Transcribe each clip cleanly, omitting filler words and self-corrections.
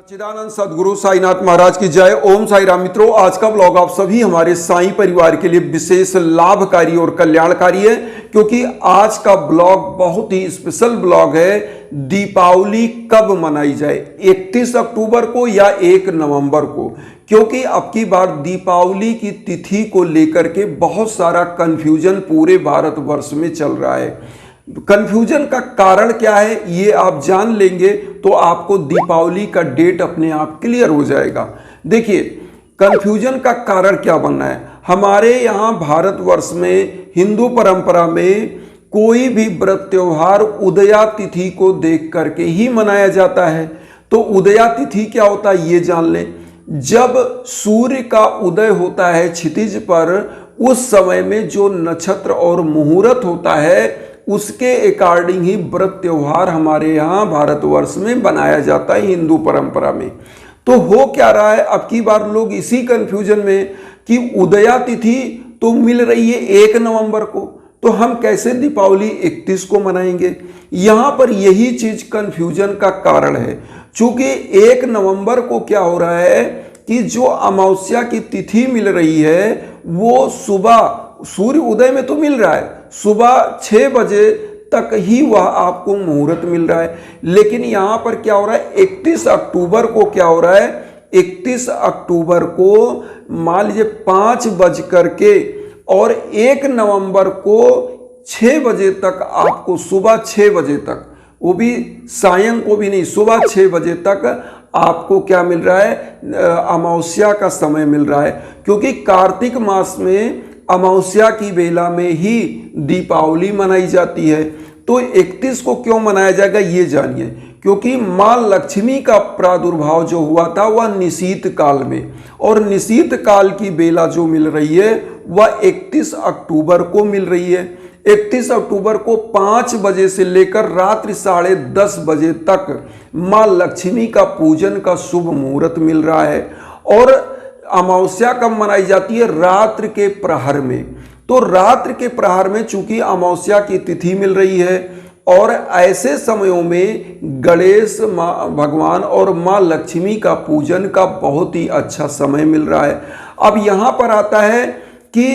सच्चिदानंद सदगुरु साईनाथ महाराज की जय। ओम साई राम। मित्रों, आज का ब्लॉग आप सभी हमारे साईं परिवार के लिए विशेष लाभकारी और कल्याणकारी है, क्योंकि आज का ब्लॉग बहुत ही स्पेशल ब्लॉग है। दीपावली कब मनाई जाए, 31 अक्टूबर को या 1 नवंबर को? क्योंकि अब की बार दीपावली की तिथि को लेकर के बहुत सारा कंफ्यूजन पूरे भारतवर्ष में चल रहा है। कंफ्यूजन का कारण क्या है ये आप जान लेंगे तो आपको दीपावली का डेट अपने आप क्लियर हो जाएगा। देखिए, कंफ्यूजन का कारण क्या बनना है। हमारे यहाँ भारतवर्ष में हिंदू परंपरा में कोई भी व्रत त्योहार उदया तिथि को देख करके ही मनाया जाता है। तो उदया तिथि क्या होता है ये जान लें। जब सूर्य का उदय होता है क्षितिज पर, उस समय में जो नक्षत्र और मुहूर्त होता है उसके अकॉर्डिंग ही व्रत त्योहार हमारे यहाँ भारतवर्ष में मनाया जाता है हिंदू परंपरा में। तो हो क्या रहा है, अब की बार लोग इसी कंफ्यूजन में कि उदया तिथि तो मिल रही है 1 नवंबर को, तो हम कैसे दीपावली 31 को मनाएंगे। यहाँ पर यही चीज कंफ्यूजन का कारण है। चूंकि 1 नवंबर को क्या हो रहा है कि जो अमावस्या की तिथि मिल रही है वो सुबह सूर्य उदय में तो मिल रहा है, सुबह 6 बजे तक ही वह आपको मुहूर्त मिल रहा है। लेकिन यहां पर क्या हो रहा है, 31 अक्टूबर को क्या हो रहा है, 31 अक्टूबर को मान लीजिए 5 बज करके और 1 नवंबर को 6 बजे तक आपको, सुबह 6 बजे तक, वो भी सायं को भी नहीं, सुबह 6 बजे तक आपको क्या मिल रहा है, अमावस्या का समय मिल रहा है। क्योंकि कार्तिक मास में अमावस्या की बेला में ही दीपावली मनाई जाती है। तो 31 को क्यों मनाया जाएगा ये जानिए। क्योंकि मां लक्ष्मी का प्रादुर्भाव जो हुआ था वह निशीत काल में, और निशीत काल की बेला जो मिल रही है वह 31 अक्टूबर को मिल रही है। 31 अक्टूबर को 5 बजे से लेकर रात्रि 10:30 बजे तक मां लक्ष्मी का पूजन का शुभ मुहूर्त मिल रहा है। और अमावस्या कब मनाई जाती है, रात्रि के प्रहर में। तो रात्रि के प्रहर में चूंकि अमावस्या की तिथि मिल रही है और ऐसे समयों में गणेश भगवान और मां लक्ष्मी का पूजन का बहुत ही अच्छा समय मिल रहा है। अब यहां पर आता है कि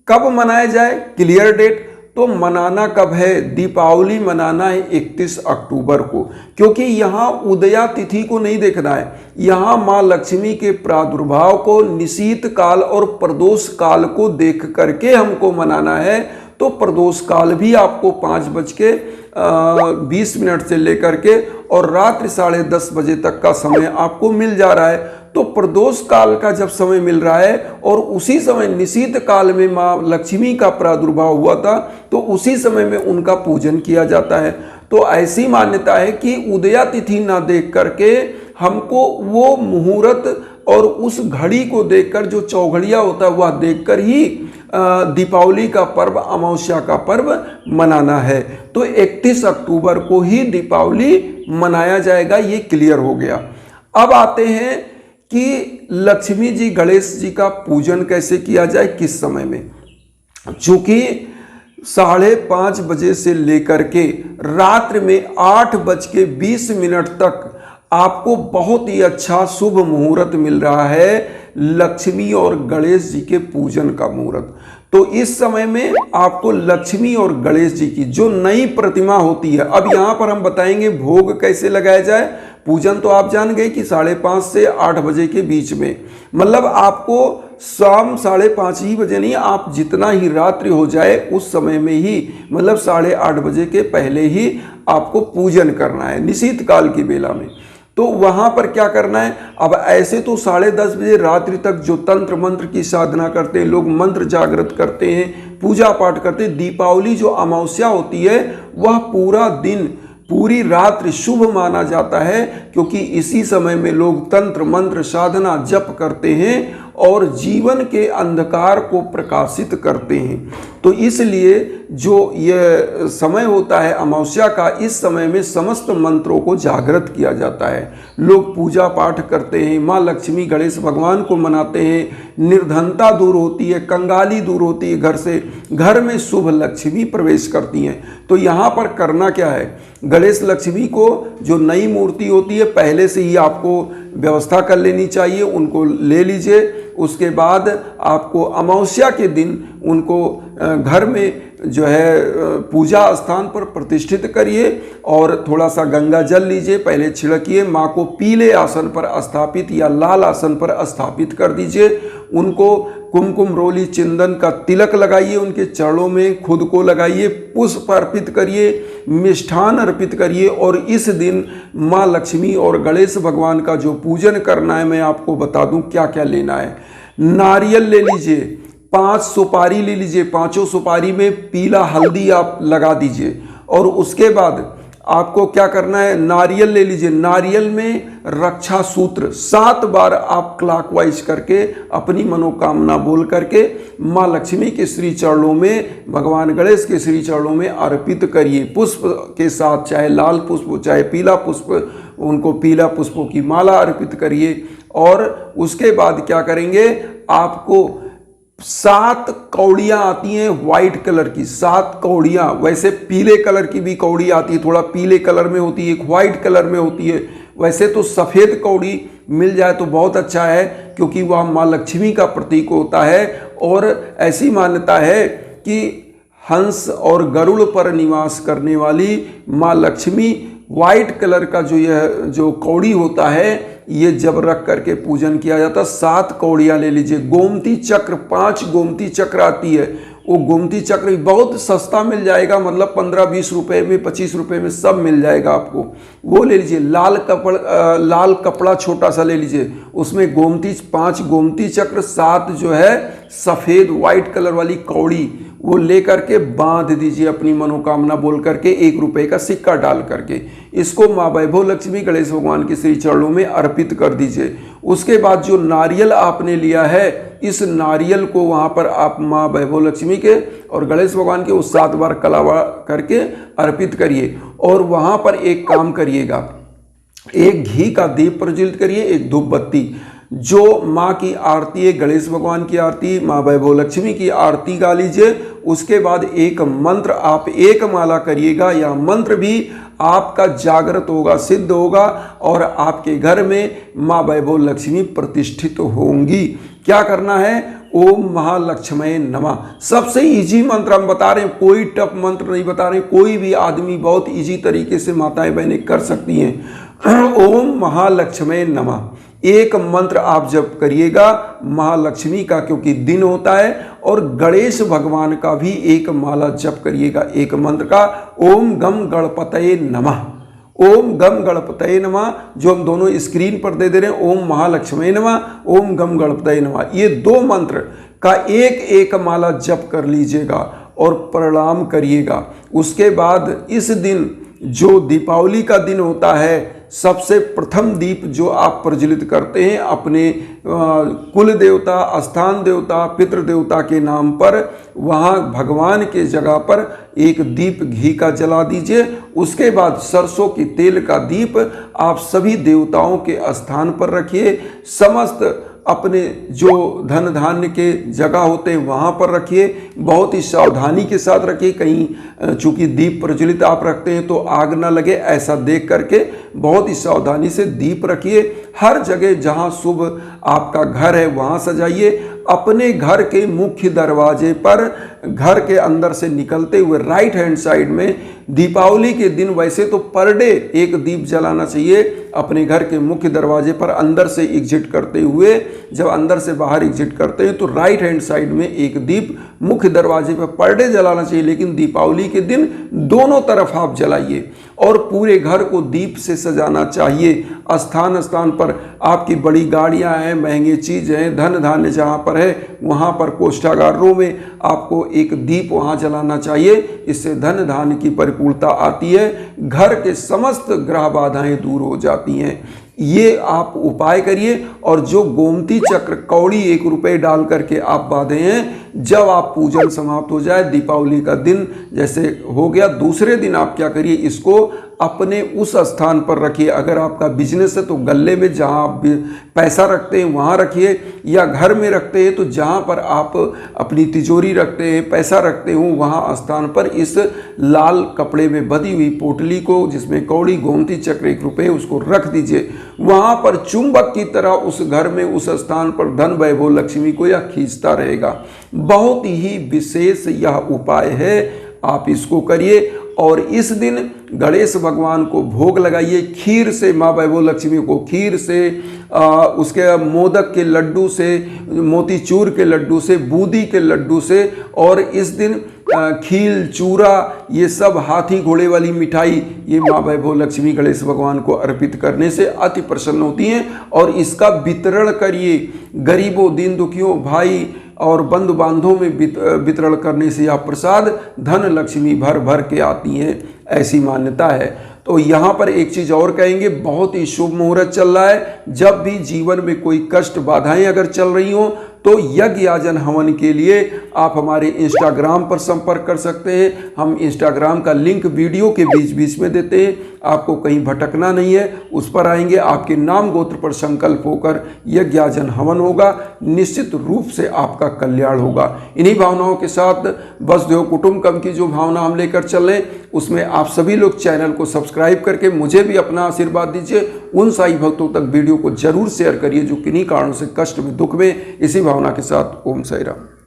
कब मनाया जाए, क्लियर डेट। तो मनाना कब है, दीपावली मनाना है 31 अक्टूबर को। क्योंकि यहाँ उदया तिथि को नहीं देखना है, यहाँ माँ लक्ष्मी के प्रादुर्भाव को, निशीत काल और प्रदोष काल को देख करके हमको मनाना है। तो प्रदोष काल भी आपको 5:20 से लेकर के और रात्रि 10:30 बजे तक का समय आपको मिल जा रहा है। तो प्रदोष काल का जब समय मिल रहा है और उसी समय निशीत काल में माँ लक्ष्मी का प्रादुर्भाव हुआ था, तो उसी समय में उनका पूजन किया जाता है। तो ऐसी मान्यता है कि उदया तिथि ना देख करके हमको वो मुहूर्त और उस घड़ी को देखकर, जो चौघड़िया होता है वह देखकर ही दीपावली का पर्व, अमावस्या का पर्व मनाना है। तो 31 अक्टूबर को ही दीपावली मनाया जाएगा, ये क्लियर हो गया। अब आते हैं कि लक्ष्मी जी, गणेश जी का पूजन कैसे किया जाए, किस समय में। चूंकि 5:30 बजे से लेकर के रात्रि में 8:20 तक आपको बहुत ही अच्छा शुभ मुहूर्त मिल रहा है, लक्ष्मी और गणेश जी के पूजन का मुहूर्त। तो इस समय में आपको लक्ष्मी और गणेश जी की जो नई प्रतिमा होती है, अब यहाँ पर हम बताएंगे भोग कैसे लगाया जाए। पूजन तो आप जान गए कि 5:30 से 8 बजे के बीच में, मतलब आपको शाम 5:30 ही बजे नहीं, आप जितना ही रात्रि हो जाए उस समय में ही, मतलब 8:30 बजे के पहले ही आपको पूजन करना है, निशीत काल की बेला में। तो वहां पर क्या करना है, अब ऐसे तो 10:30 बजे रात्रि तक जो तंत्र मंत्र की साधना करते हैं लोग, मंत्र जागृत करते हैं, पूजा पाठ करते हैं। दीपावली जो अमावस्या होती है वह पूरा दिन, पूरी रात्रि शुभ माना जाता है, क्योंकि इसी समय में लोग तंत्र मंत्र साधना जप करते हैं और जीवन के अंधकार को प्रकाशित करते हैं। तो इसलिए जो ये समय होता है अमावस्या का, इस समय में समस्त मंत्रों को जागृत किया जाता है। लोग पूजा पाठ करते हैं, माँ लक्ष्मी गणेश भगवान को मनाते हैं, निर्धनता दूर होती है, कंगाली दूर होती है घर से, घर में शुभ लक्ष्मी प्रवेश करती हैं। तो यहाँ पर करना क्या है, गणेश लक्ष्मी को जो नई मूर्ति होती है पहले से ही आपको व्यवस्था कर लेनी चाहिए, उनको ले लीजिए। उसके बाद आपको अमावस्या के दिन उनको घर में जो है पूजा स्थान पर प्रतिष्ठित करिए और थोड़ा सा गंगा जल लीजिए, पहले छिड़किए, माँ को पीले आसन पर स्थापित या लाल आसन पर स्थापित कर दीजिए। उनको कुमकुम रोली चंदन का तिलक लगाइए, उनके चरणों में खुद को लगाइए, पुष्प अर्पित करिए, मिष्ठान अर्पित करिए। और इस दिन माँ लक्ष्मी और गणेश भगवान का जो पूजन करना है, मैं आपको बता दूं क्या क्या लेना है। नारियल ले लीजिए, 5 सुपारी ले लीजिए, 5 सुपारी में पीला हल्दी आप लगा दीजिए। और उसके बाद आपको क्या करना है, नारियल ले लीजिए, नारियल में रक्षा सूत्र 7 बार आप क्लॉकवाइज करके अपनी मनोकामना बोल करके माँ लक्ष्मी के श्री चरणों में, भगवान गणेश के श्री चरणों में अर्पित करिए पुष्प के साथ, चाहे लाल पुष्प चाहे पीला पुष्प, उनको पीला पुष्पों की माला अर्पित करिए। और उसके बाद क्या करेंगे, आपको 7 कौड़ियाँ आती हैं व्हाइट कलर की, 7 कौड़ियाँ, वैसे पीले कलर की भी कौड़ी आती है, थोड़ा पीले कलर में होती है, एक व्हाइट कलर में होती है। वैसे तो सफ़ेद कौड़ी मिल जाए तो बहुत अच्छा है, क्योंकि वह माँ लक्ष्मी का प्रतीक होता है। और ऐसी मान्यता है कि हंस और गरुड़ पर निवास करने वाली माँ लक्ष्मी व्हाइट कलर का जो कौड़ी होता है, ये जब रख करके पूजन किया जाता है। 7 कौड़ियाँ ले लीजिए। गोमती चक्र, 5 गोमती चक्र आती है, वो गोमती चक्र बहुत सस्ता मिल जाएगा, मतलब 15-20 रुपए में, 25 रुपए में सब मिल जाएगा आपको, वो ले लीजिए। लाल कपड़ा छोटा सा ले लीजिए, उसमें 5 गोमती चक्र, 7 जो है सफ़ेद व्हाइट कलर वाली कौड़ी, वो ले करके बांध दीजिए अपनी मनोकामना बोल करके, 1 रुपए का सिक्का डाल करके। इसको माँ वैभव लक्ष्मी गणेश भगवान के श्री चरणों में अर्पित कर दीजिए। उसके बाद जो नारियल आपने लिया है, इस नारियल को वहाँ पर आप माँ वैभव लक्ष्मी के और गणेश भगवान के उस 7 बार कलावा करके अर्पित करिए। और वहाँ पर एक काम करिएगा, एक घी का दीप प्रज्वलित करिए, एक धूप बत्ती, जो माँ की आरती है, गणेश भगवान की आरती, माँ वैभव लक्ष्मी की आरती गा लीजिए। उसके बाद एक मंत्र आप एक माला करिएगा, यह मंत्र भी आपका जागृत होगा, सिद्ध होगा और आपके घर में माँ वैभव लक्ष्मी प्रतिष्ठित होंगी। क्या करना है, ओम महालक्ष्मये नमः। सबसे इजी मंत्र हम बता रहे हैं, कोई टफ मंत्र नहीं बता रहे हैं, कोई भी आदमी बहुत इजी तरीके से माताएं बहनें कर सकती हैं। ओम महालक्ष्मये नमः एक मंत्र आप जप करिएगा महालक्ष्मी का, क्योंकि दिन होता है, और गणेश भगवान का भी एक माला जप करिएगा एक मंत्र का, ओम गम गणपतये नमः। ओम गम गणपतये नमः जो हम दोनों स्क्रीन पर दे रहे हैं, ओम महालक्ष्मी नमः, ओम गम गणपतये नमः, ये 2 मंत्र का एक माला जप कर लीजिएगा और प्रणाम करिएगा। उसके बाद इस दिन जो दीपावली का दिन होता है, सबसे प्रथम दीप जो आप प्रज्वलित करते हैं अपने कुल देवता, स्थान देवता, पितृ देवता के नाम पर, वहाँ भगवान के जगह पर एक दीप घी का जला दीजिए। उसके बाद सरसों के तेल का दीप आप सभी देवताओं के स्थान पर रखिए। समस्त अपने जो धन धान्य के जगह होते हैं वहाँ पर रखिए, बहुत ही सावधानी के साथ रखिए, कहीं चूंकि दीप प्रज्वलित आप रखते हैं तो आग ना लगे, ऐसा देख करके बहुत ही सावधानी से दीप रखिए। हर जगह जहाँ शुभ आपका घर है वहाँ सजाइए। अपने घर के मुख्य दरवाजे पर, घर के अंदर से निकलते हुए राइट हैंड साइड में दीपावली के दिन वैसे तो पर डे एक दीप जलाना चाहिए अपने घर के मुख्य दरवाजे पर। अंदर से एग्जिट करते हुए, जब अंदर से बाहर एग्जिट करते हैं तो राइट हैंड साइड में एक दीप मुख्य दरवाजे पर डे जलाना चाहिए, लेकिन दीपावली के दिन दोनों तरफ आप जलाइए और पूरे घर को दीप से सजाना चाहिए। स्थान स्थान पर आपकी बड़ी गाड़ियां हैं, महंगे चीज़ हैं, धन धान्य जहाँ पर है वहाँ पर कोष्ठागारों में आपको एक दीप वहाँ जलाना चाहिए। इससे धन धान्य की परिपूर्णता आती है, घर के समस्त ग्रह बाधाएं दूर हो जाती हैं। ये आप उपाय करिए। और जो गोमती चक्र कौड़ी 1 रुपये डाल करके आप बांधे हैं, जब आप पूजन समाप्त हो जाए, दीपावली का दिन जैसे हो गया, दूसरे दिन आप क्या करिए, इसको अपने उस स्थान पर रखिए। अगर आपका बिजनेस है तो गल्ले में जहाँ आप पैसा रखते हैं वहाँ रखिए, या घर में रखते हैं तो जहाँ पर आप अपनी तिजोरी रखते हैं, पैसा रखते हो, वहाँ स्थान पर इस लाल कपड़े में बंधी हुई पोटली को, जिसमें कौड़ी गोमती चक्र 1 रुपये, उसको रख दीजिए। वहाँ पर चुंबक की तरह उस घर में, उस स्थान पर धन वैभव लक्ष्मी को यह खींचता रहेगा। बहुत ही विशेष यह उपाय है, आप इसको करिए। और इस दिन गणेश भगवान को भोग लगाइए खीर से, माँ वैभव लक्ष्मी को खीर से, उसके मोदक के लड्डू से, मोतीचूर के लड्डू से, बूंदी के लड्डू से। और इस दिन खील, चूरा, ये सब हाथी घोड़े वाली मिठाई, ये माँ वैभव लक्ष्मी गणेश भगवान को अर्पित करने से अति प्रसन्न होती हैं। और इसका वितरण करिए गरीबों, दीन दुखियों, भाई और बंधु बांधवों में वितरण करने से यह प्रसाद धन लक्ष्मी भर भर के आती हैं, ऐसी मान्यता है। तो यहाँ पर एक चीज़ और कहेंगे, बहुत ही शुभ मुहूर्त चल रहा है। जब भी जीवन में कोई कष्ट, बाधाएं अगर चल रही हों, तो यज्ञ याजन हवन के लिए आप हमारे इंस्टाग्राम पर संपर्क कर सकते हैं। हम इंस्टाग्राम का लिंक वीडियो के बीच बीच में देते हैं, आपको कहीं भटकना नहीं है। उस पर आएंगे, आपके नाम गोत्र पर संकल्प होकर यज्ञ याजन हवन होगा, निश्चित रूप से आपका कल्याण होगा। इन्हीं भावनाओं के साथ वसुधैव कुटुंबकम की जो भावना हम लेकर चल रहे, उसमें आप सभी लोग चैनल को सब्सक्राइब करके मुझे भी अपना आशीर्वाद दीजिए। उन साई भक्तों तक वीडियो को जरूर शेयर करिए जो किन्हीं कारणों से कष्ट में, दुख में। इसी भावना के साथ ओम साई राम।